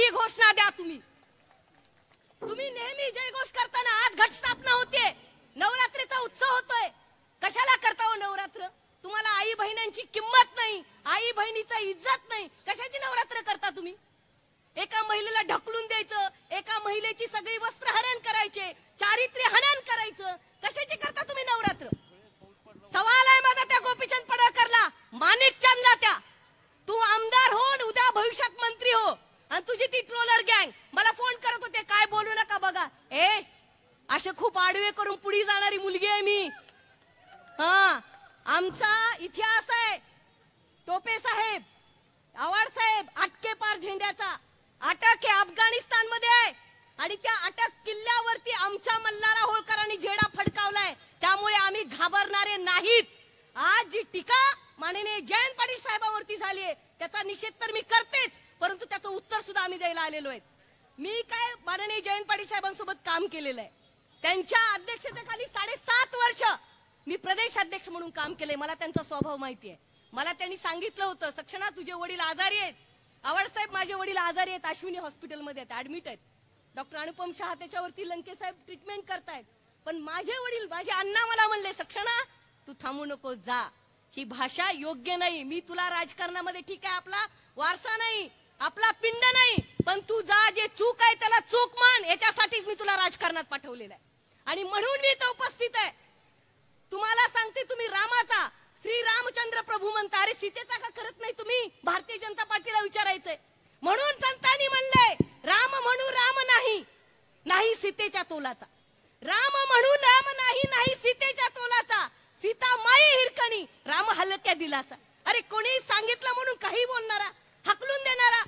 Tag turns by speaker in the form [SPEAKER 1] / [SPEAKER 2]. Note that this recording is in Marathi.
[SPEAKER 1] ही घोषणा द्या तुम्ही नेहमी जयघोष करताना आज घटस्थापना होते, नवरात्रीचा उत्सव होतोय, कशाला करता हो नवरात्र? तुम्हाला आई बहिणींची किंमत नाही, आई बहिणीचा इज्जत नाही, कशाची नवरात्र करता तुम्ही? एका महिलेला ढकलून द्यायचं, एका महिलेची सगळी वस्त्र हरण करायचे, चारित्र्य हनन करायचं, कशाची करता तुम्ही नवरात्र? सवाल आहे माझा त्या गोपीचंद पडळकरला, माणिकचंदला, त्या तू आमदार हो, उद्या भविष्यात मंत्री हो, आणि तुझी ती ट्रोलर गँग मला फोन करत होते, काय बोलू नका बघा. असे खूप आडवे करून पुढे जाणारी मुलगी आहे मी. आमचा इतिहास आहे. टोपे साहेब, आव्हाड साहेब, अटके पार झेंड्याचा अटक हे अफगाणिस्तान मध्ये आहे, आणि त्या अटक किल्ल्यावरती आमच्या मल्हारा होळकरांनी झेडा फडकावलाय, त्यामुळे आम्ही घाबरणारे नाहीत. आज जी टीका माननीय जयंत पाटील साहेबांवरती झाली आहे त्याचा निषेध तर मी करतेच, परंतु त्याचं उत्तर सुद्धा आम्ही द्यायला आलेलो आहे. मी काय माननीय जयंत पाटील साहेबांसोबत काम केलेलं आहे, त्यांच्या अध्यक्षतेखाली 7.5 वर्ष मी प्रदेश अध्यक्ष म्हणून काम केलंय. मला त्यांचा स्वभाव माहिती आहे. मला त्यांनी सांगितलं होतं, सक्षणा तुझे वडील आजारी आहेत, आव्हाड साहेब माझे वडील आजारी आहेत, अश्विनी हॉस्पिटलमध्ये आहेत, ऍडमिट आहेत, डॉक्टर अनुपम शहा त्याच्यावरती लंके साहेब ट्रीटमेंट करतायत, पण माझे वडील माझे अण्णा मला म्हणले, सक्षणा तू थांबू नको, जा, ही भाषा योग्य नाही, मी तुला राजकारणामध्ये ठीक आहे, आपला वारसा नाही, आपला पिंड नाही, पण तू जा, जे चूक आहे त्याला चूक मान, याच्यासाठीच मी तुला राजकारणात पाठवलेलं आहे, आणि म्हणून मी इथं उपस्थित आहे. तुम्हाला सांगते, तुम्ही रामाचा श्री रामचंद्र प्रभू म्हणता, अरे सीतेचा का करत नाही तुम्ही? भारतीय जनता पार्टीला विचारायचंय. म्हणून संतांनी म्हणलंय, राम म्हणू राम नाही, नाही सीतेच्या तोलाचा, राम म्हणू राम नाही, नाही सीतेच्या तोलाचा, सीता माई हिरकणी, राम हलक्या दिलाचा. अरे कोणी सांगितलं म्हणून काही बोलणारा, हकलून देणारा,